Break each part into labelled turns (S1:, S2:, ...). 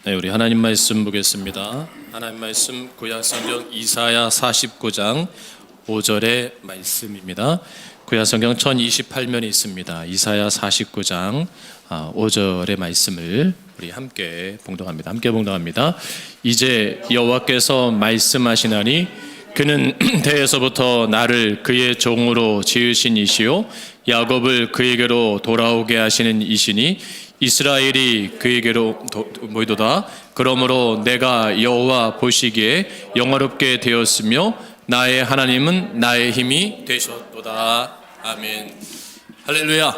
S1: 네, 우리 하나님 말씀 보겠습니다. 하나님 말씀 구약성경 이사야 49장 5절의 말씀입니다. 구약성경 1028면이 있습니다. 이사야 49장 5절의 말씀을 우리 함께 봉독합니다. 이제 여호와께서 말씀하시나니 그는 태에서부터 나를 그의 종으로 지으신 이시요 야곱을 그에게로 돌아오게 하시는 이시니 이스라엘이 그에게로 모이도다. 그러므로 내가 여호와 보시기에 영화롭게 되었으며 나의 하나님은 나의 힘이 되셨도다. 아멘. 할렐루야.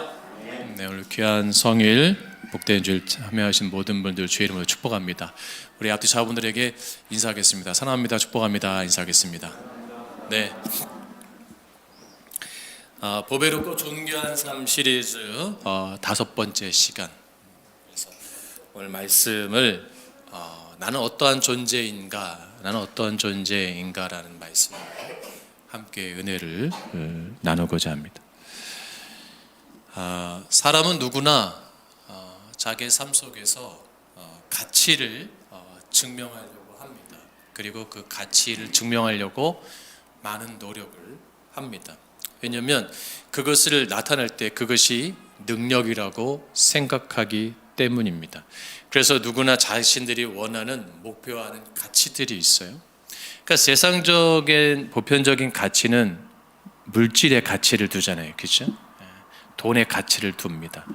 S1: 네, 오늘 귀한 성일 복된 주일 참여하신 모든 분들 주의 이름으로 축복합니다. 우리 앞뒤 자분들에게 인사하겠습니다. 사랑합니다. 축복합니다. 인사하겠습니다. 네. 보배롭고 존귀한 삶 시리즈 5번째 시간. 그래서 오늘 말씀을 나는 어떠한 존재인가라는 말씀으로 함께 은혜를 나누고자 합니다. 사람은 누구나 자기의 삶 속에서 가치를 증명하려고 합니다. 그리고 그 가치를 증명하려고 많은 노력을 합니다. 왜냐하면 그것을 나타낼 때 그것이 능력이라고 생각하기 때문입니다. 그래서 누구나 자신들이 원하는 목표하는 가치들이 있어요. 그러니까 세상적인 보편적인 가치는 물질의 가치를 두잖아요, 그렇죠? 돈의 가치를 둡니다.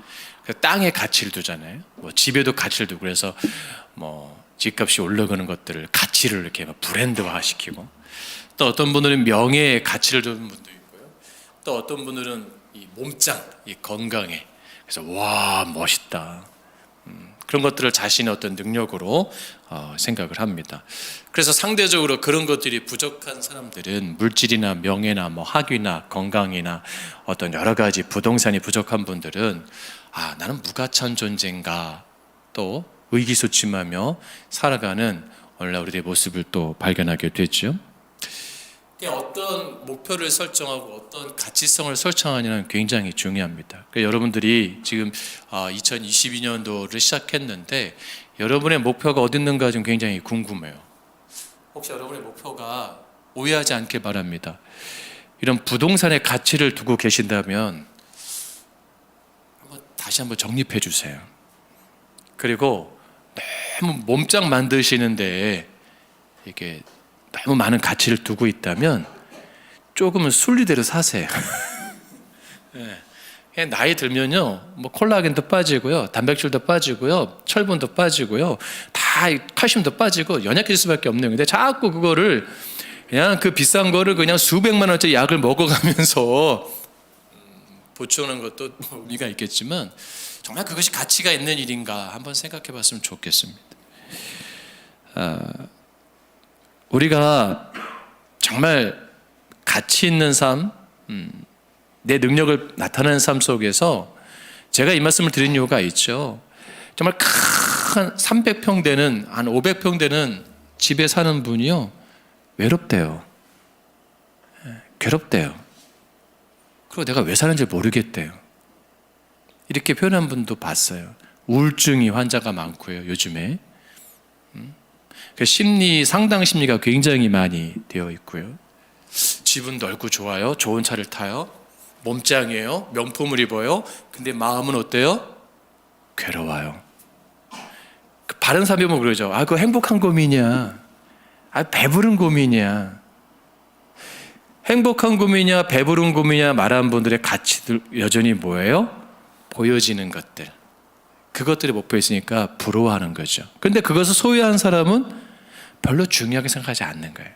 S1: 땅의 가치를 두잖아요. 집에도 가치를 두고 그래서 집값이 올라가는 것들을 가치를 이렇게 브랜드화 시키고, 또 어떤 분들은 명예의 가치를 두는 분도 있고요. 또 어떤 분들은 이 몸짱, 이 건강에 그래서 와 멋있다. 그런 것들을 자신의 어떤 능력으로 생각을 합니다. 그래서 상대적으로 그런 것들이 부족한 사람들은 물질이나 명예나 학위나 건강이나 어떤 여러 가지 부동산이 부족한 분들은 나는 무가치한 존재인가 또 의기소침하며 살아가는 오늘날 우리의 모습을 또 발견하게 됐죠. 어떤 목표를 설정하고 어떤 가치성을 설정하냐는 굉장히 중요합니다. 여러분들이 지금 2022년도를 시작했는데 여러분의 목표가 어디 있는가 좀 굉장히 궁금해요. 혹시 여러분의 목표가 오해하지 않길 바랍니다. 이런 부동산의 가치를 두고 계신다면 다시 한번 정립해 주세요. 그리고 너무 몸짱 만드시는데 이게 너무 많은 가치를 두고 있다면 조금은 순리대로 사세요. 네. 나이 들면요, 콜라겐도 빠지고요, 단백질도 빠지고요, 철분도 빠지고요, 다 칼슘도 빠지고 연약해질 수밖에 없네요. 근데 자꾸 그거를 그냥 그 비싼 거를 그냥 수백만 원짜리 약을 먹어가면서 보충하는 것도 의미가 있겠지만 정말 그것이 가치가 있는 일인가 한번 생각해봤으면 좋겠습니다. 우리가 정말 가치 있는 삶, 내 능력을 나타내는 삶 속에서 제가 이 말씀을 드린 이유가 있죠. 정말 큰 300평 되는 한 500평 되는 집에 사는 분이요 외롭대요. 괴롭대요. 그리고 내가 왜 사는지 모르겠대요. 이렇게 표현한 분도 봤어요. 우울증이 환자가 많고요, 요즘에. 상당 심리가 굉장히 많이 되어 있고요. 집은 넓고 좋아요. 좋은 차를 타요. 몸짱이에요. 명품을 입어요. 근데 마음은 어때요? 괴로워요. 바른 사람이 보면 그러죠. 그거 행복한 고민이야. 배부른 고민이야. 행복한 고민이냐 배부른 고민이냐 말하는 분들의 가치들 여전히 뭐예요? 보여지는 것들. 그것들이 목표에 있으니까 부러워하는 거죠. 그런데 그것을 소유한 사람은 별로 중요하게 생각하지 않는 거예요.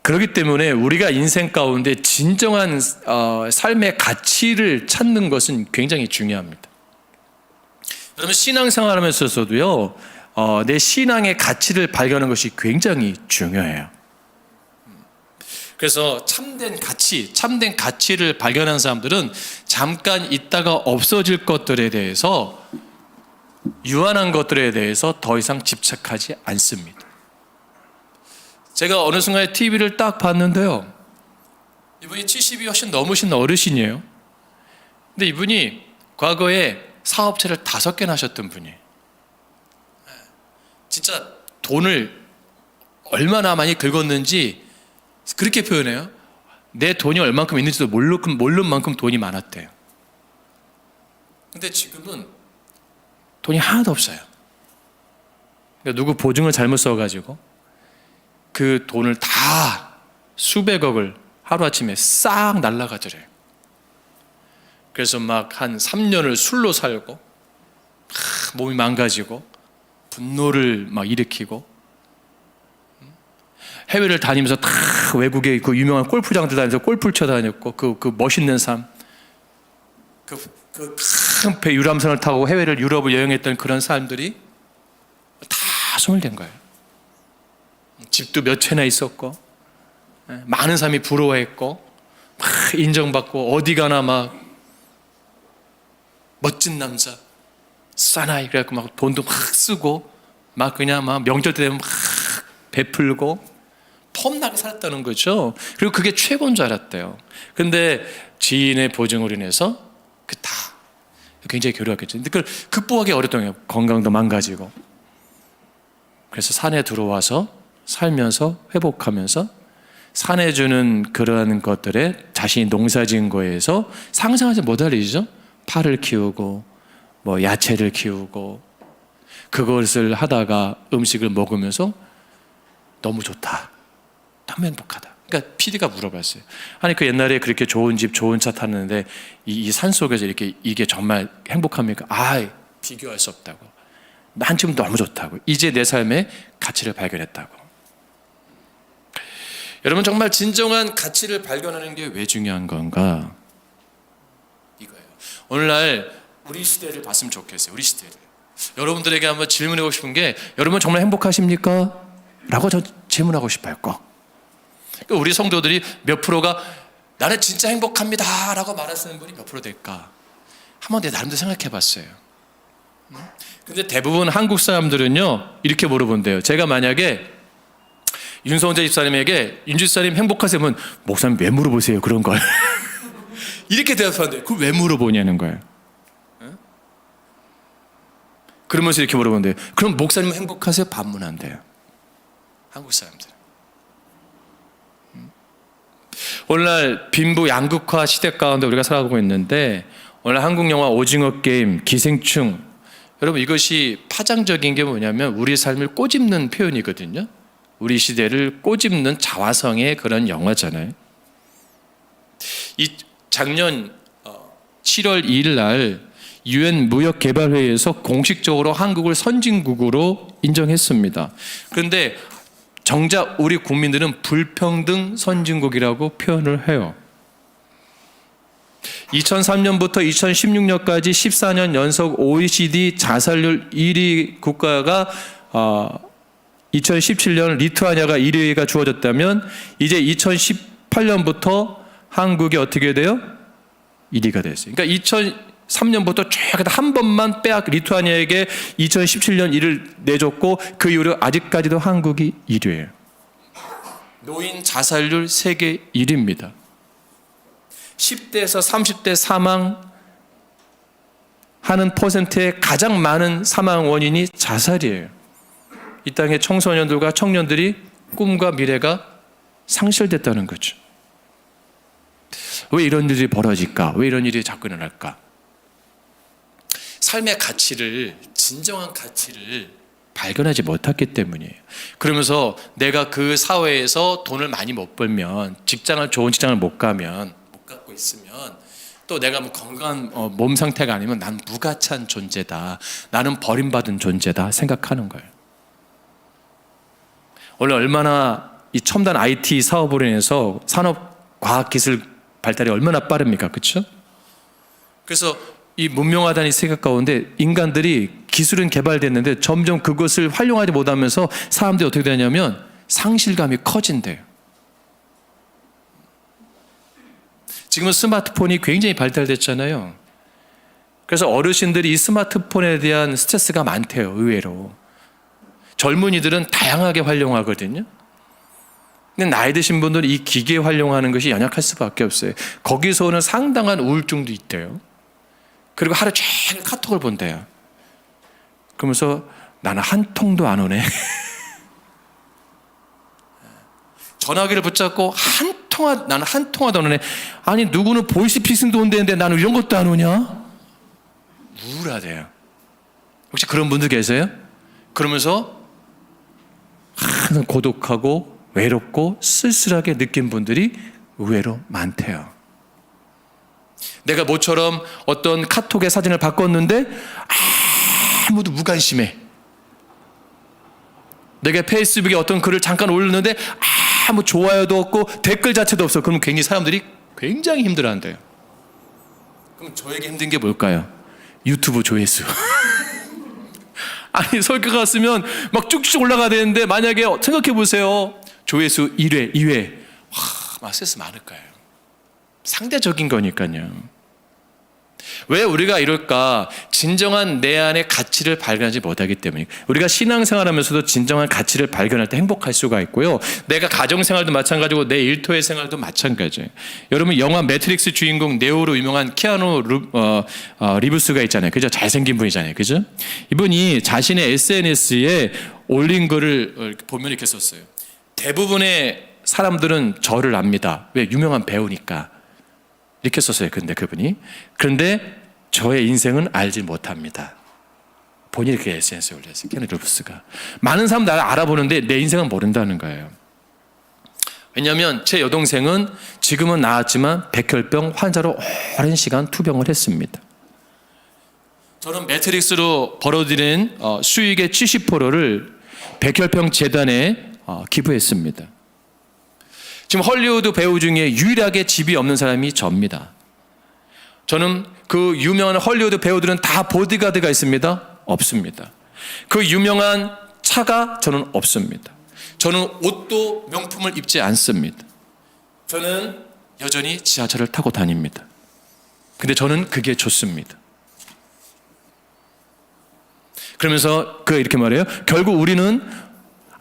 S1: 그렇기 때문에 우리가 인생 가운데 진정한 삶의 가치를 찾는 것은 굉장히 중요합니다. 여러분 신앙생활 하면서도요, 내 신앙의 가치를 발견하는 것이 굉장히 중요해요. 그래서 참된 가치를 발견한 사람들은 잠깐 있다가 없어질 것들에 대해서 유한한 것들에 대해서 더 이상 집착하지 않습니다. 제가 어느 순간에 TV를 딱 봤는데요, 이분이 70이 훨씬 넘으신 어르신이에요. 근데 이분이 과거에 사업체를 5개나 하셨던 분이 진짜 돈을 얼마나 많이 긁었는지 그렇게 표현해요. 내 돈이 얼만큼 있는지도 모를 만큼 돈이 많았대요. 근데 지금은 돈이 하나도 없어요. 그러니까 누구 보증을 잘못 써가지고 그 돈을 다 수백억을 하루아침에 싹 날라가더래요. 그래서 막 한 3년을 술로 살고 몸이 망가지고 분노를 막 일으키고 해외를 다니면서 다 외국에 그 유명한 골프장들 다니면서 골프를 쳐다녔고 그 멋있는 삶, 그 큰 배 유람선을 타고 해외를 유럽을 여행했던 그런 사람들이 다 소멸된 거예요. 집도 몇 채나 있었고 많은 사람이 부러워했고 막 인정받고 어디 가나 막 멋진 남자 사나이 그래갖고 막 돈도 막 쓰고 막 그냥 막 명절 때 되면 막 베풀고 폼나게 살았다는 거죠. 그리고 그게 최고인 줄 알았대요. 근데 지인의 보증으로 인해서 그 다 굉장히 괴로웠겠죠. 근데 그걸 극복하기 어렵던 거예요. 건강도 망가지고. 그래서 산에 들어와서 살면서 회복하면서 산에 주는 그러한 것들에 자신이 농사지은 거에서 상상하지 못할 일이죠. 파를 키우고 뭐 야채를 키우고 그것을 하다가 음식을 먹으면서 너무 좋다, 너무 행복하다. 그러니까 PD가 물어봤어요. 아니 그 옛날에 그렇게 좋은 집 좋은 차 탔는데 이 산속에서 이렇게 이게 정말 행복합니까? 비교할 수 없다고. 난 지금 너무 좋다고. 이제 내 삶의 가치를 발견했다고. 여러분 정말 진정한 가치를 발견하는 게 왜 중요한 건가? 이거예요. 오늘날 우리 시대를 봤으면 좋겠어요. 우리 시대를. 여러분들에게 한번 질문하고 싶은 게 여러분 정말 행복하십니까? 라고 저 질문하고 싶어요. 꼭. 그러니까 우리 성도들이 몇 프로가 나는 진짜 행복합니다 라고 말하시는 분이 몇 프로 될까? 한번 내 나름대로 생각해 봤어요. 근데 대부분 한국 사람들은요 이렇게 물어본대요. 제가 만약에 윤성재 집사님에게 윤주 집사님 행복하세요? 하면 목사님 왜 물어보세요 그런 걸? 이렇게 대답하는데 그걸 왜 물어보냐는 거예요. 그러면서 이렇게 물어보는데 그럼 목사님 행복하세요? 반문한대요. 한국 사람들. 오늘날 빈부 양극화 시대 가운데 우리가 살아가고 있는데 오늘 한국 영화 오징어 게임, 기생충 여러분 이것이 파장적인 게 뭐냐면 우리 삶을 꼬집는 표현이거든요. 우리 시대를 꼬집는 자화성의 그런 영화잖아요. 이 작년 7월 2일 날 UN 무역개발회의에서 공식적으로 한국을 선진국으로 인정했습니다. 그런데 정작 우리 국민들은 불평등 선진국이라고 표현을 해요. 2003년부터 2016년까지 14년 연속 OECD 자살률 1위 국가가 2017년 리투아니아가 1위가 주어졌다면 이제 2018년부터 한국이 어떻게 돼요? 1위가 됐어요. 그러니까 2003년부터 쭉 한 번만 빼앗 리투아니아에게 2017년 1위를 내줬고 그 이후로 아직까지도 한국이 1위예요. 노인 자살률 세계 1위입니다. 10대에서 30대 사망하는 퍼센트의 가장 많은 사망 원인이 자살이에요. 이 땅의 청소년들과 청년들이 꿈과 미래가 상실됐다는 거죠. 왜 이런 일이 벌어질까? 왜 이런 일이 자꾸 일어날까? 삶의 가치를, 진정한 가치를 발견하지 못했기 때문이에요. 그러면서 내가 그 사회에서 돈을 많이 못 벌면, 좋은 직장을 못 갖고 있으면, 또 내가 뭐 건강한 몸 상태가 아니면 난 무가치한 존재다, 나는 버림받은 존재다 생각하는 거예요. 원래 얼마나 이 첨단 IT 사업으로 인해서 산업 과학 기술 발달이 얼마나 빠릅니까? 그렇죠? 그래서 이 문명하다는 이 생각 가운데 인간들이 기술은 개발됐는데 점점 그것을 활용하지 못하면서 사람들이 어떻게 되냐면 상실감이 커진대요. 지금은 스마트폰이 굉장히 발달됐잖아요. 그래서 어르신들이 이 스마트폰에 대한 스트레스가 많대요. 의외로. 젊은이들은 다양하게 활용하거든요. 근데 나이 드신 분들은 이 기계 활용하는 것이 연약할 수밖에 없어요. 거기서 오는 상당한 우울증도 있대요.
S2: 그리고 하루 종일 카톡을 본대요. 그러면서 나는 한 통도 안 오네. 전화기를 붙잡고 나는 한 통화도 안 오네. 아니 누구는 보이스피싱도 온대는데 나는 이런 것도 안 오냐? 우울하대요. 혹시 그런 분들 계세요? 그러면서 항상 고독하고 외롭고 쓸쓸하게 느낀 분들이 의외로 많대요. 내가 모처럼 어떤 카톡의 사진을 바꿨는데 아무도 무관심해. 내가 페이스북에 어떤 글을 잠깐 올렸는데 아무 좋아요도 없고 댓글 자체도 없어. 그러면 굉장히 사람들이 굉장히 힘들어한대요. 그럼 저에게 힘든 게 뭘까요? 유튜브 조회수. 아니 설교가 왔으면 막 쭉쭉 올라가야 되는데 만약에 생각해 보세요. 조회수 1회, 2회. 막 스트레스 많을 거예요. 상대적인 거니까요. 왜 우리가 이럴까? 진정한 내 안의 가치를 발견하지 못하기 때문에. 우리가 신앙생활하면서도 진정한 가치를 발견할 때 행복할 수가 있고요. 내가 가정생활도 마찬가지고 내 일터의 생활도 마찬가지예요. 여러분 영화 매트릭스 주인공 네오로 유명한 키아누 리브스가 있잖아요. 그죠? 잘생긴 분이잖아요. 그죠? 이분이 자신의 SNS에 올린 글을 보면 이렇게 썼어요. 대부분의 사람들은 저를 압니다. 왜? 유명한 배우니까. 이렇게 썼어요. 그런데 저의 인생은 알지 못합니다. 본인이 이렇게 SNS에 올렸어요. 키아누 리브스가. 많은 사람 나를 알아보는데 내 인생은 모른다는 거예요. 왜냐하면 제 여동생은 지금은 나았지만 백혈병 환자로 오랜 시간 투병을 했습니다. 저는 매트릭스로 벌어들인 수익의 70%를 백혈병 재단에 기부했습니다. 지금 헐리우드 배우 중에 유일하게 집이 없는 사람이 저입니다. 저는 그 유명한 헐리우드 배우들은 다 보디가드가 있습니다? 없습니다. 그 유명한 차가 저는 없습니다. 저는 옷도 명품을 입지 않습니다. 저는 여전히 지하철을 타고 다닙니다. 근데 저는 그게 좋습니다. 그러면서 이렇게 말해요. 결국 우리는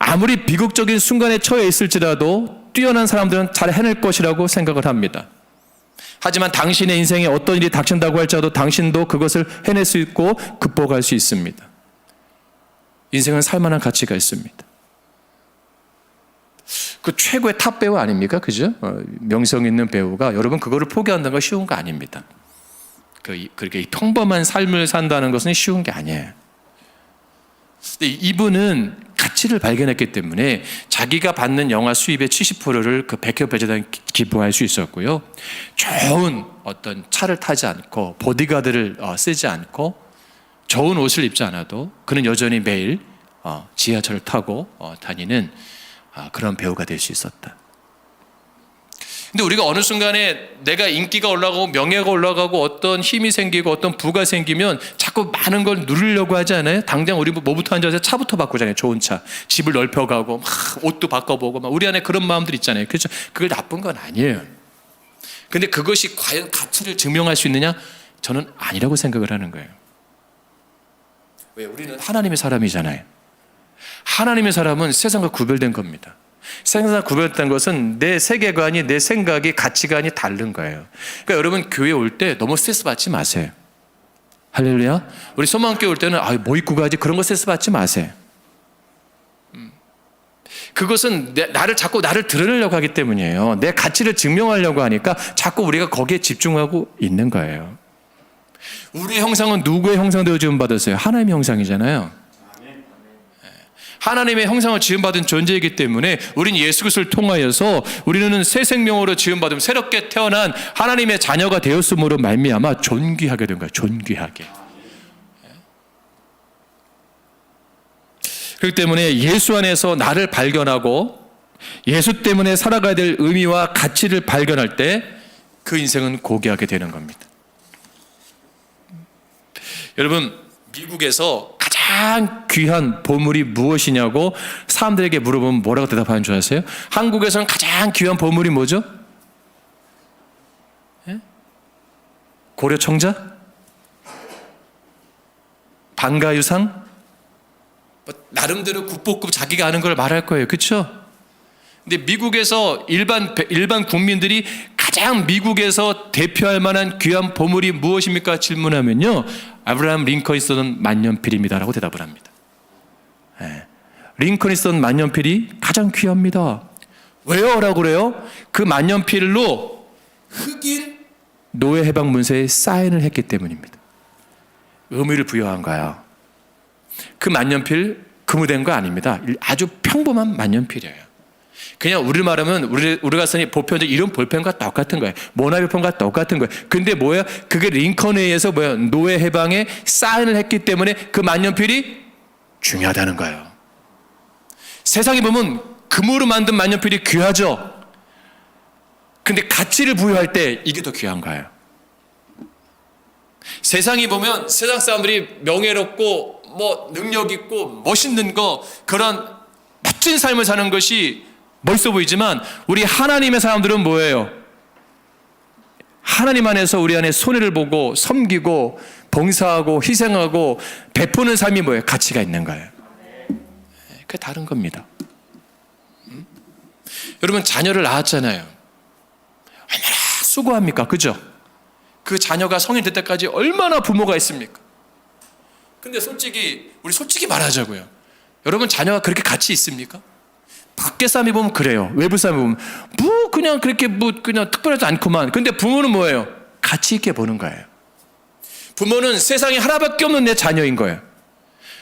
S2: 아무리 비극적인 순간에 처해 있을지라도 뛰어난 사람들은 잘 해낼 것이라고 생각을 합니다. 하지만 당신의 인생에 어떤 일이 닥친다고 할지라도 당신도 그것을 해낼 수 있고 극복할 수 있습니다. 인생은 살만한 가치가 있습니다. 그 최고의 탑 배우 아닙니까? 그죠? 명성 있는 배우가 여러분 그거를 포기한다는 건 쉬운 거 아닙니다. 그렇게 평범한 삶을 산다는 것은 쉬운 게 아니에요. 이분은 가치를 발견했기 때문에 자기가 받는 영화 수입의 70%를 그 백혈병재단에 기부할 수 있었고요. 좋은 어떤 차를 타지 않고 보디가드를 쓰지 않고 좋은 옷을 입지 않아도 그는 여전히 매일 지하철을 타고 다니는 그런 배우가 될 수 있었다. 근데 우리가 어느 순간에 내가 인기가 올라가고 명예가 올라가고 어떤 힘이 생기고 어떤 부가 생기면 자꾸 많은 걸 누리려고 하지 않아요? 당장 우리 뭐부터 앉아서 차부터 바꾸잖아요. 좋은 차. 집을 넓혀가고 막 옷도 바꿔보고 막 우리 안에 그런 마음들 있잖아요. 그렇죠? 그걸 나쁜 건 아니에요. 근데 그것이 과연 가치를 증명할 수 있느냐? 저는 아니라고 생각을 하는 거예요. 왜? 우리는 하나님의 사람이잖아요. 하나님의 사람은 세상과 구별된 겁니다. 세상과 구별된 것은 내 세계관이, 내 생각이, 가치관이 다른 거예요. 그러니까 여러분 교회 올 때 너무 스트레스 받지 마세요. 할렐루야. 우리 소망교회 올 때는 뭐 입고 가지 그런 거 스트레스 받지 마세요. 그것은 자꾸 나를 드러내려고 하기 때문이에요. 내 가치를 증명하려고 하니까 자꾸 우리가 거기에 집중하고 있는 거예요. 우리의 형상은 누구의 형상대로 지음받았어요? 하나님의 형상이잖아요. 하나님의 형상을 지음받은 존재이기 때문에 우리는 예수 그리스도를 통하여서 우리는 새 생명으로 지음받음 새롭게 태어난 하나님의 자녀가 되었음으로 말미암아 존귀하게 된 거예요. 존귀하게. 그렇기 때문에 예수 안에서 나를 발견하고 예수 때문에 살아가야 될 의미와 가치를 발견할 때 그 인생은 고귀하게 되는 겁니다. 여러분 미국에서 가장 귀한 보물이 무엇이냐고 사람들에게 물어보면 뭐라고 대답하는 줄 아세요? 한국에서는 가장 귀한 보물이 뭐죠? 고려청자? 반가유상? 나름대로 국보급 자기가 아는 걸 말할 거예요. 그렇죠? 근데 미국에서 일반 국민들이 가장 미국에서 대표할 만한 귀한 보물이 무엇입니까? 질문하면요, 아브라함 링컨이 쓰던 만년필입니다라고 대답을 합니다. 링컨이 쓰던 만년필이 가장 귀합니다. 왜요? 라고 그래요? 그 만년필로 흑인 노예 해방 문서에 사인을 했기 때문입니다. 의미를 부여한 거예요. 그 만년필 금우된 거 아닙니다. 아주 평범한 만년필이에요. 그냥 우리로 말하면 우리가 쓰는 보편적 이런 볼펜과 똑같은 거예요. 모나비폰과 똑같은 거예요. 근데 뭐야? 그게 링컨에 의해서 뭐야? 노예 해방에 사인을 했기 때문에 그 만년필이 중요하다는 거예요. 세상에 보면 금으로 만든 만년필이 귀하죠. 근데 가치를 부여할 때 이게 더 귀한 거예요. 세상이 보면 세상 사람들이 명예롭고 뭐 능력 있고 멋있는 거, 그런 멋진 삶을 사는 것이 멋있어 보이지만 우리 하나님의 사람들은 뭐예요? 하나님 안에서 우리 안에 손해를 보고 섬기고 봉사하고 희생하고 베푸는 삶이 뭐예요? 가치가 있는 거예요. 그게 다른 겁니다. 여러분, 자녀를 낳았잖아요. 얼마나 수고합니까? 그죠? 그 자녀가 성인 될 때까지 얼마나 부모가 있습니까? 근데 우리 솔직히 말하자고요. 여러분, 자녀가 그렇게 가치 있습니까? 밖에 사람이 보면 그래요. 외부 사람이 보면 그냥 그렇게 그냥 특별하지 않구만. 근데 부모는 뭐예요? 가치 있게 보는 거예요. 부모는 세상에 하나밖에 없는 내 자녀인 거예요.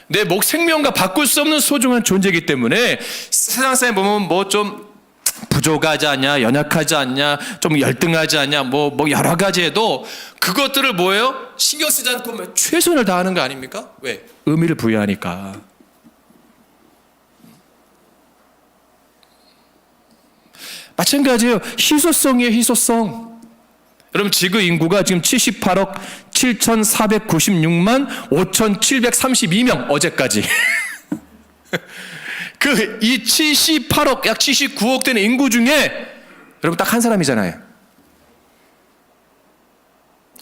S2: 내 생명과 바꿀 수 없는 소중한 존재이기 때문에 세상 사람이 보면 뭐 좀 부족하지 않냐, 연약하지 않냐, 좀 열등하지 않냐, 뭐 여러 가지 해도 그것들을 뭐예요? 신경 쓰지 않고 최선을 다하는 거 아닙니까? 왜? 의미를 부여하니까. 마찬가지예요. 희소성이에요, 희소성. 여러분, 지구 인구가 지금 78억 7,496만 5,732명, 어제까지. 이 78억, 약 79억 되는 인구 중에 여러분 딱 한 사람이잖아요.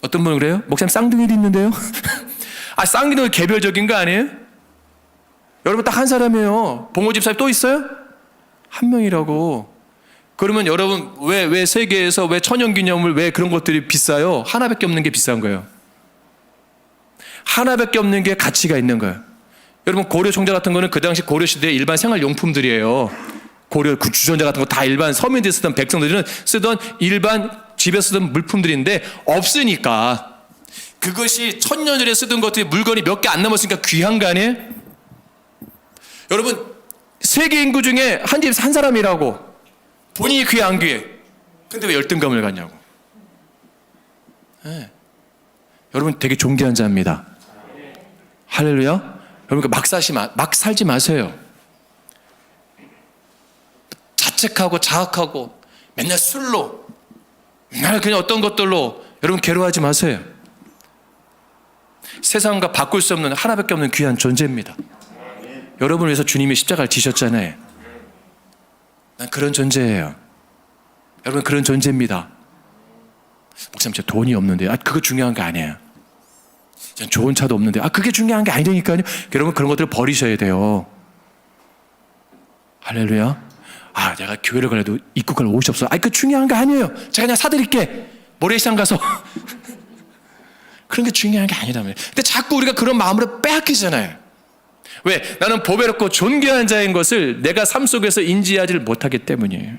S2: 어떤 분은 그래요? 목사님, 쌍둥이도 있는데요? 쌍둥이도 개별적인 거 아니에요? 여러분 딱 한 사람이에요. 봉호 집사님 또 있어요? 한 명이라고. 그러면 여러분 왜 세계에서 왜 천연기념물, 왜 그런 것들이 비싸요? 하나밖에 없는 게 비싼 거예요. 하나밖에 없는 게 가치가 있는 거예요. 여러분, 고려 총자 같은 거는 그 당시 고려 시대의 일반 생활용품들이에요. 고려 주전자 같은 거 다 일반 서민들이 쓰던, 백성들은 쓰던 일반 집에 쓰던 물품들인데 없으니까 그것이 천년 전에 쓰던 것들이 물건이 몇 개 안 남았으니까 귀한 거 아니에요? 여러분, 세계 인구 중에 한 집에서 한 사람이라고. 본인이 귀해 안 귀해? 근데 왜 열등감을 갖냐고. 네. 여러분 되게 존귀한 자입니다. 할렐루야. 여러분 막 살지 마세요. 자책하고 자학하고 맨날 술로, 맨날 그냥 어떤 것들로 여러분 괴로워하지 마세요. 세상과 바꿀 수 없는 하나밖에 없는 귀한 존재입니다. 여러분을 위해서 주님이 십자가를 지셨잖아요. 난 그런 존재예요. 여러분, 그런 존재입니다. 목사님, 저 돈이 없는데요. 그거 중요한 게 아니에요. 전 좋은 차도 없는데 그게 중요한 게 아니니까요. 여러분, 그런 것들을 버리셔야 돼요. 할렐루야. 내가 교회를 가려도 입국할 옷이 없어. 그거 중요한 게 아니에요. 제가 그냥 사드릴게. 모래시장 가서. 그런 게 중요한 게 아니라며. 근데 자꾸 우리가 그런 마음으로 빼앗기잖아요. 왜? 나는 보배롭고 존귀한 자인 것을 내가 삶 속에서 인지하지를 못하기 때문이에요.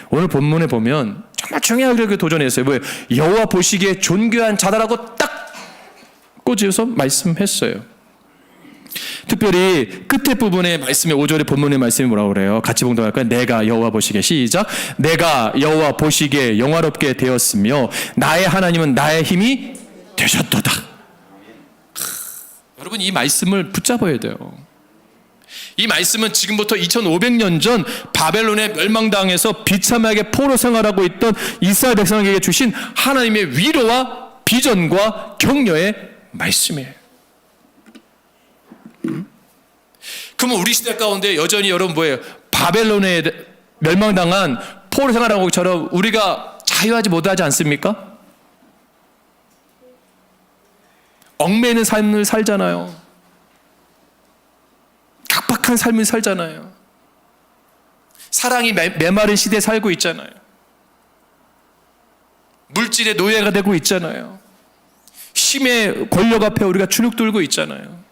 S2: 오늘 본문에 보면 정말 중요하게 도전했어요. 왜? 여호와 보시기에 존귀한 자다라고 딱 꽂아서 말씀했어요. 특별히 끝에 부분의 말씀의 5절의 본문의 말씀이 뭐라고 그래요? 같이 봉독할까요? 내가 여호와 보시기에, 시작. 내가 여호와 보시기에 영화롭게 되었으며 나의 하나님은 나의 힘이 되셨도다. 여러분, 이 말씀을 붙잡아야 돼요. 이 말씀은 지금부터 2500년 전 바벨론에 멸망당해서 비참하게 포로 생활하고 있던 이스라엘 백성에게 주신 하나님의 위로와 비전과 격려의 말씀이에요. 그러면 우리 시대 가운데 여전히 여러분 뭐예요? 바벨론에 멸망당한 포로 생활하고 것처럼 우리가 자유하지 못하지 않습니까? 얽매이는 삶을 살잖아요. 각박한 삶을 살잖아요. 사랑이 메마른 시대에 살고 있잖아요. 물질의 노예가 되고 있잖아요. 힘의 권력 앞에 우리가 주눅 들고 있잖아요.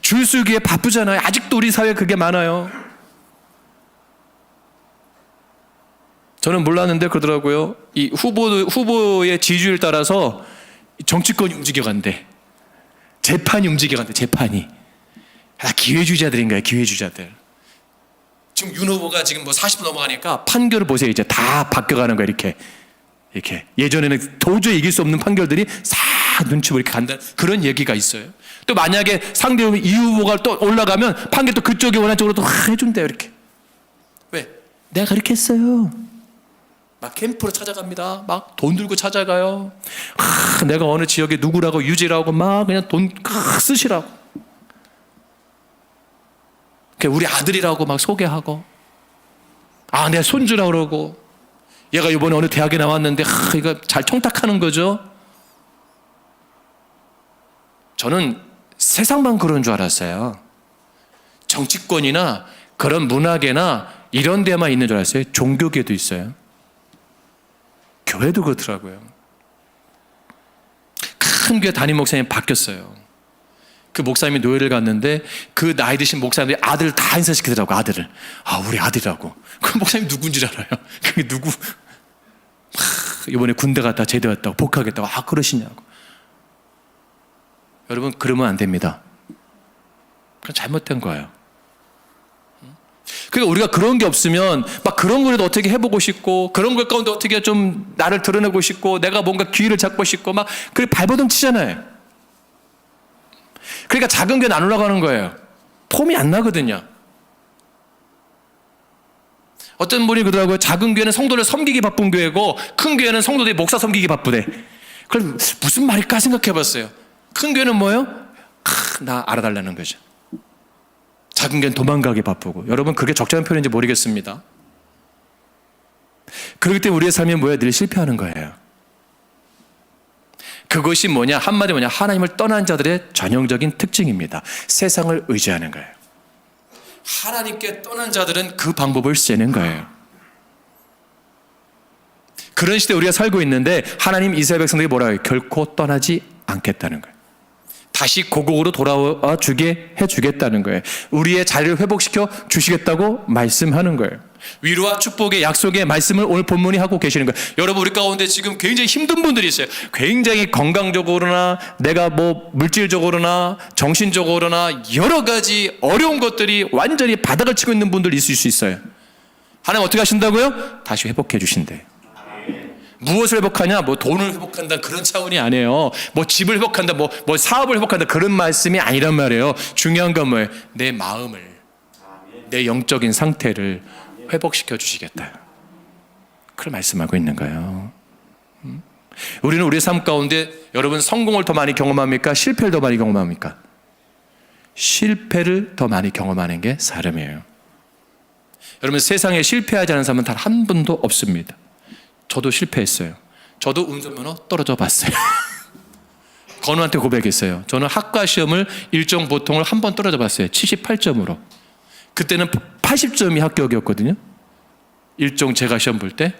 S2: 줄 서기에 바쁘잖아요. 아직도 우리 사회에 그게 많아요. 저는 몰랐는데 그러더라고요. 이 후보의 지지율 따라서 정치권이 움직여간대. 재판이 움직여간대. 재판이. 기회주의자들인가요? 기회주의자들. 지금 윤 후보가 지금 뭐 40분 넘어가니까 판결을 보세요. 이제 다 바뀌어가는 거예요. 이렇게. 예전에는 도저히 이길 수 없는 판결들이 싹 눈치 보고 이렇게 간다는 그런 얘기가 있어요. 또 만약에 상대 이 후보가 또 올라가면 판결 또 그쪽이 원하는 쪽으로 또 해준대요. 이렇게. 왜? 내가 그렇게 했어요. 막 캠프로 찾아갑니다. 막 돈 들고 찾아가요. 내가 어느 지역에 누구라고 유지라고 막 그냥 돈 쓰시라고. 우리 아들이라고 막 소개하고, 내 손주라고 그러고, 얘가 이번에 어느 대학에 나왔는데 이거 잘 청탁하는 거죠. 저는 세상만 그런 줄 알았어요. 정치권이나 그런 문화계나 이런 데만 있는 줄 알았어요. 종교계도 있어요. 교회도 그렇더라고요. 큰 교회 담임 목사님이 바뀌었어요. 그 목사님이 노예를 갔는데 그 나이 드신 목사님들이 아들을 다 인사시키더라고. 아들을. 우리 아들이라고. 그 목사님 누군지 알아요. 그게 누구? 이번에 군대 갔다 제대했다고 복학했다고. 그러시냐고. 여러분, 그러면 안 됩니다. 그건 잘못된 거예요. 그러니까 우리가 그런 게 없으면 막 그런 거라도 어떻게 해보고 싶고, 그런 것 가운데 어떻게 좀 나를 드러내고 싶고, 내가 뭔가 기회를 잡고 싶고 막 그렇게 발버둥 치잖아요. 그러니까 작은 교회는 안 올라가는 거예요. 폼이 안 나거든요. 어떤 분이 그러더라고요. 작은 교회는 성도를 섬기기 바쁜 교회고 큰 교회는 성도들이 목사 섬기기 바쁘대. 그럼 무슨 말일까 생각해 봤어요. 큰 교회는 뭐예요? 나 알아달라는 거죠. 작은 교회는 도망가기 바쁘고. 여러분, 그게 적절한 표현인지 모르겠습니다. 그렇기 때문에 우리의 삶이 뭐예요? 늘 실패하는 거예요. 그것이 뭐냐? 한마디 뭐냐? 하나님을 떠난 자들의 전형적인 특징입니다. 세상을 의지하는 거예요. 하나님께 떠난 자들은 그 방법을 쓰는 거예요. 그런 시대에 우리가 살고 있는데 하나님 이스라엘 백성들이 뭐라고 해요? 결코 떠나지 않겠다는 거예요. 다시 고국으로 돌아와 주게 해주겠다는 거예요. 우리의 자리를 회복시켜 주시겠다고 말씀하는 거예요. 위로와 축복의 약속의 말씀을 오늘 본문이 하고 계시는 거예요. 여러분, 우리 가운데 지금 굉장히 힘든 분들이 있어요. 굉장히 건강적으로나 내가 뭐 물질적으로나 정신적으로나 여러 가지 어려운 것들이 완전히 바닥을 치고 있는 분들이 있을 수 있어요. 하나님 어떻게 하신다고요? 다시 회복해 주신대요. 무엇을 회복하냐? 뭐 돈을 회복한다 그런 차원이 아니에요. 뭐 집을 회복한다, 뭐 사업을 회복한다 그런 말씀이 아니란 말이에요. 중요한 건 뭐예요? 내 마음을, 내 영적인 상태를 회복시켜 주시겠다. 그걸 말씀하고 있는 거예요. 우리는 우리의 삶 가운데 여러분 성공을 더 많이 경험합니까? 실패를 더 많이 경험합니까? 실패를 더 많이 경험하는 게 사람이에요. 여러분, 세상에 실패하지 않은 사람은 단 한 분도 없습니다. 저도 실패했어요. 저도 운전면허 떨어져 봤어요. 건우한테 고백했어요. 저는 학과 시험을 일정 보통을 한 번 떨어져 봤어요. 78점으로. 그때는 80점이 합격이었거든요. 일종 제가 시험 볼 때.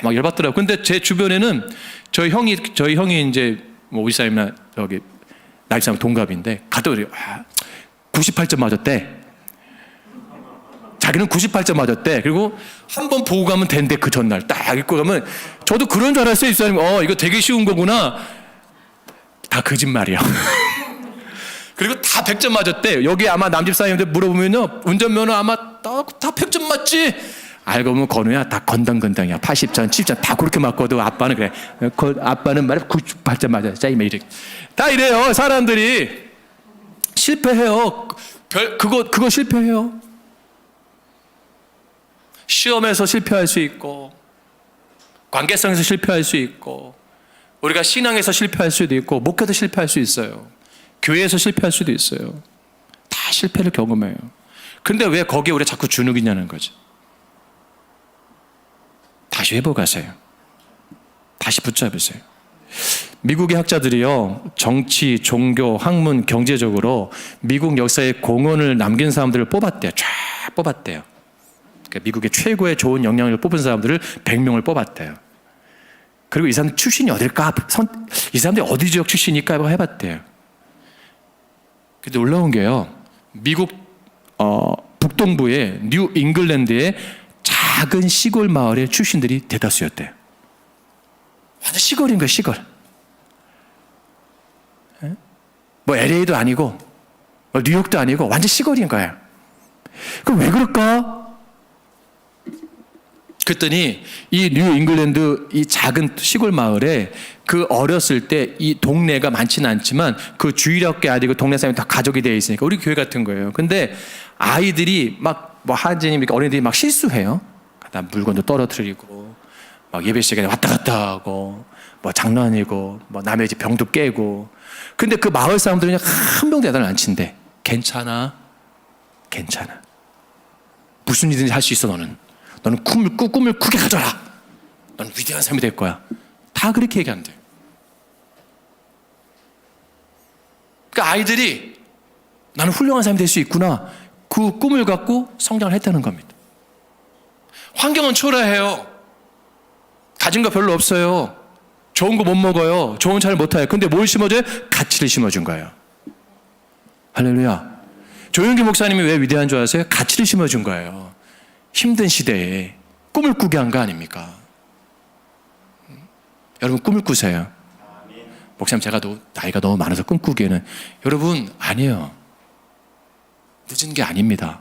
S2: 막 열받더라고요. 근데 제 주변에는 저희 형이 이제 뭐 의사님이나 여기 나이사람 동갑인데 가더래요. 98점 맞았대. 자기는 98점 맞았대. 그리고 한 번 보고 가면 된대. 그 전날 딱 읽고 가면. 저도 그런 줄 알았어요. 이 사람이 이거 되게 쉬운 거구나. 다 거짓말이야. 그리고 다 100점 맞았대. 여기 아마 남집사님한테 물어보면요, 운전면허 아마 다 100점 맞지? 알고 보면 건우야 다 건당건당이야. 80점 70점 다 그렇게 맞거든. 아빠는 그래. 아빠는 말해 98점 맞았어. 이래. 다 이래요. 사람들이 실패해요. 그거 실패해요. 시험에서 실패할 수 있고, 관계성에서 실패할 수 있고, 우리가 신앙에서 실패할 수도 있고, 목회도 실패할 수 있어요. 교회에서 실패할 수도 있어요. 다 실패를 경험해요. 근데 왜 거기에 우리가 자꾸 주눅이냐는 거죠. 다시 회복하세요. 다시 붙잡으세요. 미국의 학자들이요, 정치, 종교, 학문, 경제적으로 미국 역사에 공헌을 남긴 사람들을 뽑았대요. 쫙 뽑았대요. 그러니까 미국의 최고의 좋은 영향력을 뽑은 사람들을 100명을 뽑았대요. 그리고 이 사람들 출신이 어딜까? 이 사람들이 어디 지역 출신일까? 해봤대요. 근데 놀라운 게요. 미국 북동부의 뉴 잉글랜드의 작은 시골 마을의 출신들이 대다수였대요. 완전 시골인 거예요, 시골. 뭐 LA도 아니고 뉴욕도 아니고 완전 시골인 거예요. 그럼 왜 그럴까? 그랬더니 이 뉴 잉글랜드 이 작은 시골 마을에 그 어렸을 때 이 동네가 많지는 않지만 그 주일학교 아이들고 동네 사람이 다 가족이 되어 있으니까 우리 교회 같은 거예요. 근데 아이들이 막 뭐 하진이 어린이들이 막 실수해요. 그다음 물건도 떨어뜨리고 막 예배 시간에 왔다 갔다 하고 뭐 장난이고 뭐 남의 집 병도 깨고. 근데 그 마을 사람들은 그냥 한 명도 야단을 안 친대. 괜찮아. 무슨 일이든지 할 수 있어 너는. 너는 꿈을 크게 가져라. 너는 위대한 사람이 될 거야. 다 그렇게 얘기한대. 그러니까 아이들이 나는 훌륭한 사람이 될 수 있구나. 그 꿈을 갖고 성장을 했다는 겁니다. 환경은 초라해요. 가진 거 별로 없어요. 좋은 거 못 먹어요. 좋은 차를 못 타요. 근데 뭘 심어줘요? 가치를 심어준 거예요. 할렐루야. 조용기 목사님이 왜 위대한 줄 아세요? 가치를 심어준 거예요. 힘든 시대에 꿈을 꾸게 한 거 아닙니까? 여러분 꿈을 꾸세요. 목사님 제가 나이가 너무 많아서 꿈꾸기에는 여러분 아니에요. 늦은 게 아닙니다.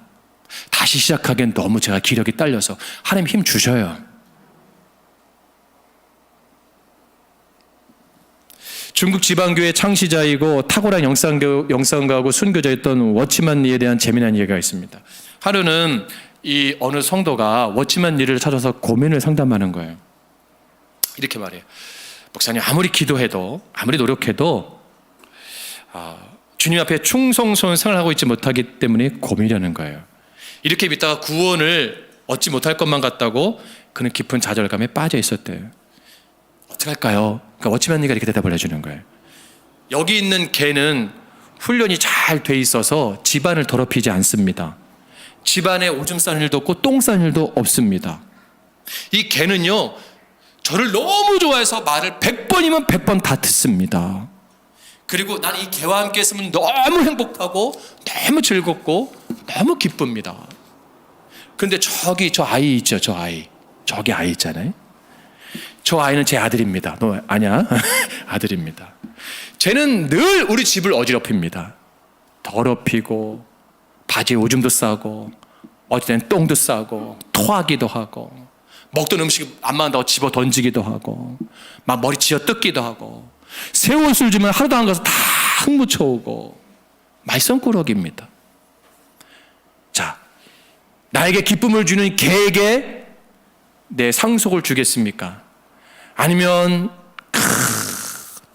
S2: 다시 시작하기엔 너무 제가 기력이 딸려서 하나님 힘 주셔요. 중국 지방교회 창시자이고 탁월한 영상가하고 순교자였던 워치만 리에 대한 재미난 이야기가 있습니다. 하루는 이 어느 성도가 워치만 리를 찾아서 고민을 상담하는 거예요. 이렇게 말해요. 목사님 아무리 기도해도 아무리 노력해도 주님 앞에 충성스러운 생활을 하고 있지 못하기 때문에 고민이라는 거예요. 이렇게 믿다가 구원을 얻지 못할 것만 같다고 그는 깊은 좌절감에 빠져 있었대요. 어떻게 할까요? 그러니까 워치만 리가 이렇게 대답을 해주는 거예요. 여기 있는 개는 훈련이 잘 돼 있어서 집안을 더럽히지 않습니다. 집안에 오줌 싸는 일도 없고 똥 싸는 일도 없습니다. 이 개는요 저를 너무 좋아해서 말을 100번이면 100번 다 듣습니다. 그리고 나는 이 개와 함께 있으면 너무 행복하고 너무 즐겁고 너무 기쁩니다. 근데 저기 저 아이 있죠. 저기 아이 있잖아요. 저 아이는 제 아들입니다. 너 아냐? 아들입니다. 쟤는 늘 우리 집을 어지럽힙니다. 더럽히고 바지에 오줌도 싸고 어쨌든 똥도 싸고 토하기도 하고 먹던 음식 안 맞는다고 집어 던지기도 하고 막 머리 쥐어 뜯기도 하고 새 옷을 주면 하루도 안 가서 다 흙 묻혀오고 말썽꾸러기입니다. 자, 나에게 기쁨을 주는 개에게 내 상속을 주겠습니까? 아니면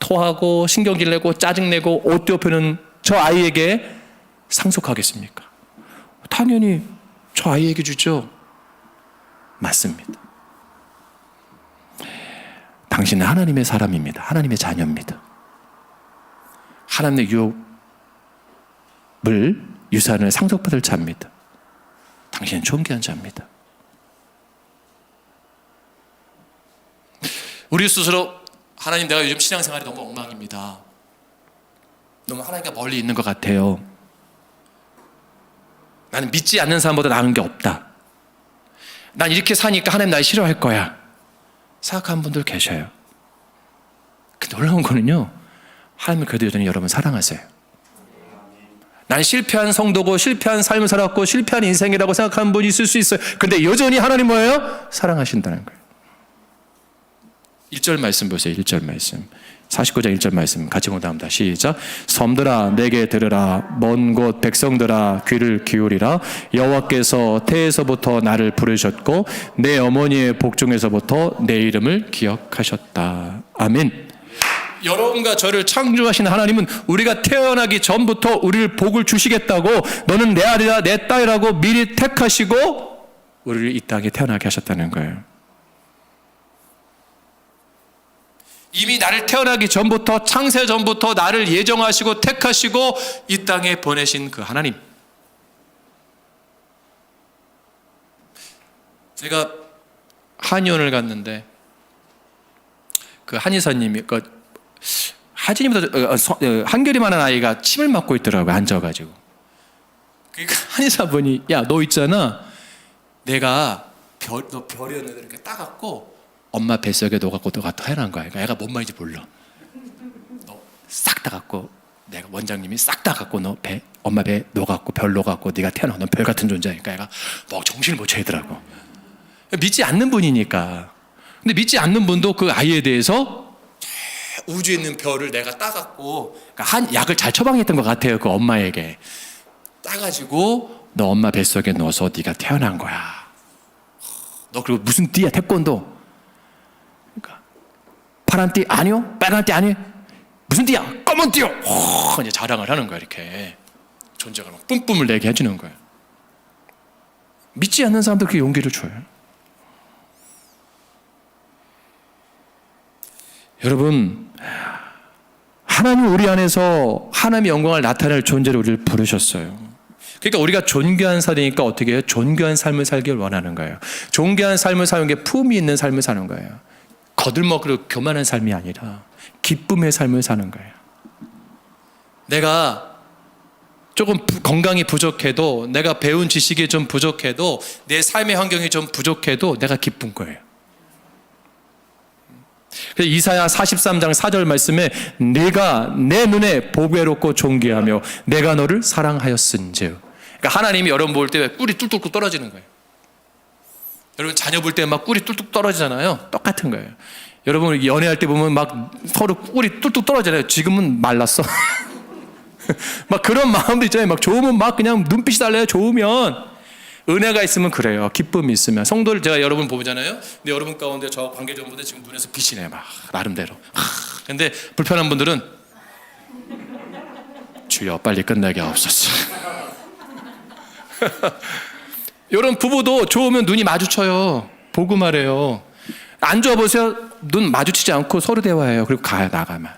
S2: 토하고 신경질 내고 짜증내고 옷 떼어펴는 저 아이에게 상속하겠습니까? 당연히 저 아이에게 주죠. 맞습니다. 당신은 하나님의 사람입니다. 하나님의 자녀입니다. 하나님의 유산을 상속받을 자입니다. 당신은 존귀한 자입니다. 우리 스스로 하나님 내가 요즘 신앙생활이 너무 엉망입니다. 너무 하나님과 멀리 있는 것 같아요. 나는 믿지 않는 사람보다 나은 게 없다. 난 이렇게 사니까 하나님 날 싫어할 거야. 생각하는 분들 계셔요. 근데 놀라운 거는요, 하나님은 그래도 여전히 여러분 사랑하세요. 난 실패한 성도고 실패한 삶을 살았고 실패한 인생이라고 생각하는 분이 있을 수 있어요. 근데 여전히 하나님 뭐예요? 사랑하신다는 거예요. 1절 말씀 보세요. 1절 말씀. 49장 1절 말씀 같이 공부합니다. 시작. 섬들아 내게 들으라. 먼 곳 백성들아 귀를 기울이라. 여호와께서 태에서부터 나를 부르셨고 내 어머니의 복중에서부터 내 이름을 기억하셨다. 아멘. 여러분과 저를 창조하신 하나님은 우리가 태어나기 전부터 우리를 복을 주시겠다고 너는 내 아들이라 내 딸이라고 미리 택하시고 우리를 이 땅에 태어나게 하셨다는 거예요. 이미 나를 태어나기 전부터 창세 전부터 나를 예정하시고 택하시고 이 땅에 보내신 그 하나님.
S1: 제가
S2: 한의원을 갔는데 그 한의사님이 하진이보다 한결이 많은 아이가 침을 맞고 있더라고요. 앉아가지고. 그러니까 한의사분이 야 너 있잖아. 내가 너 별이었는데 이렇게 따갖고 엄마 뱃속에 넣어갖고 너가 태어난 거야. 그러니까 애가 뭔 말인지 몰라. 너 싹 따갖고 내가 원장님이 싹 따갖고 너 엄마 배 넣어갖고 별 넣어갖고 네가 태어나. 넌 별 같은 존재니까 애가 막 정신을 못 차리더라고. 믿지 않는 분이니까. 근데 믿지 않는 분도 그 아이에 대해서 우주에 있는 별을 내가 따갖고 그러니까 한 약을 잘 처방했던 것 같아요. 그 엄마에게 따가지고 너 엄마 뱃속에 넣어서 네가 태어난 거야. 너 그리고 무슨 띠야? 태권도. 그러니까 파란 띠 아니요? 빨간 띠 아니요? 무슨 띠야? 검은 띠요. 이제 자랑을 하는 거야. 이렇게 존재가 막 뿜뿜을 내게 해주는 거야. 믿지 않는 사람들 그 용기를 줘요. 여러분, 하나님 우리 안에서 하나님의 영광을 나타낼 존재로 우리를 부르셨어요. 그러니까 우리가 존귀한 살이니까 어떻게 해요? 존귀한 삶을 살길 원하는 거예요. 존귀한 삶을 사는 게 품이 있는 삶을 사는 거예요. 거들먹으로 교만한 삶이 아니라 기쁨의 삶을 사는 거예요. 내가 조금 건강이 부족해도, 내가 배운 지식이 좀 부족해도, 내 삶의 환경이 좀 부족해도 내가 기쁜 거예요. 그래서 이사야 43장 4절 말씀에 네가 내 눈에 보배롭고 존귀하며 내가 너를 사랑하였은즉. 그러니까 하나님이 여러분 볼 때 꿀이 뚝뚝 떨어지는 거예요. 여러분 자녀 볼 때 막 꿀이 뚝뚝 떨어지잖아요. 똑같은 거예요. 여러분 연애할 때 보면 막 서로 꿀이 뚝뚝 떨어지잖아요. 지금은 말랐어. 막 그런 마음도 있잖아요. 막 좋으면 막 그냥 눈빛이 달라요. 좋으면. 은혜가 있으면 그래요. 기쁨이 있으면. 성도를 제가 여러분 보잖아요. 근데 여러분 가운데 저 관계자분들 지금 눈에서 빛이 내 막 나름대로. 근데 불편한 분들은 주여 빨리 끝나게 하옵소서. 이런 부부도 좋으면 눈이 마주쳐요. 보고 말해요. 안 좋아 보세요. 눈 마주치지 않고 서로 대화해요. 그리고 가요. 나가면.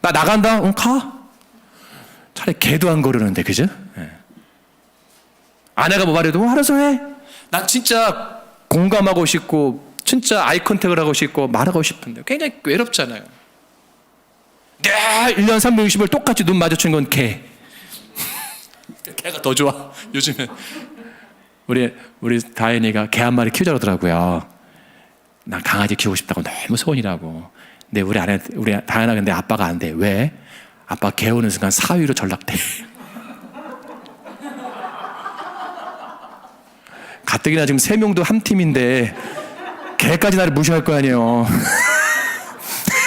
S2: 나 나간다? 응, 가. 차라리 개도 안 거르는데, 그죠? 네. 아내가 뭐 말해도 알아서 해. 난 진짜 공감하고 싶고 진짜 아이 컨택을 하고 싶고 말하고 싶은데 굉장히 외롭잖아요. 네, 1년 360일 똑같이 눈 마주치는 건 개. 개가 더 좋아. 요즘에 우리 다현이가 개 한 마리 키우자 그러더라고요. 난 강아지 키우고 싶다고 너무 소원이라고. 근데 우리 다현아 근데 아빠가 안 돼. 왜? 아빠 개 오는 순간 사위로 전락돼. 가뜩이나 지금 3명도 한 팀인데 개까지 나를 무시할 거 아니에요.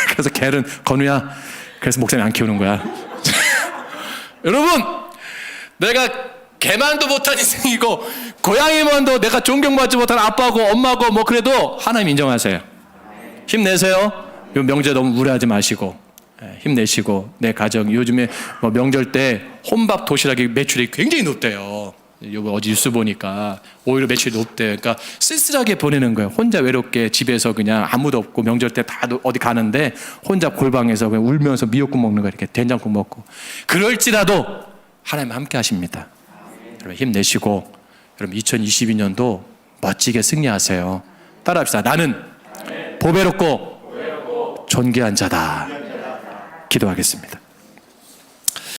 S2: 그래서 개는 건우야. 그래서 목사님 안 키우는 거야. 여러분, 내가 개만도 못한 인생이고 고양이만도 내가 존경받지 못한 아빠고 엄마고 뭐 그래도 하나님 인정하세요. 힘내세요. 요 명절 너무 무리하지 마시고 힘내시고 내 가정 요즘에 뭐 명절 때 혼밥 도시락이 매출이 굉장히 높대요. 어제 뉴스 보니까 오히려 매출이 높대. 그러니까 쓸쓸하게 보내는 거예요. 혼자 외롭게 집에서 그냥 아무도 없고 명절 때 다 어디 가는데 혼자 골방에서 그냥 울면서 미역국 먹는 거 이렇게 된장국 먹고. 그럴지라도 하나님 함께 하십니다. 여러분 힘내시고 여러분 2022년도 멋지게 승리하세요. 따라합시다. 나는 보배롭고 존귀한 자다. 기도하겠습니다.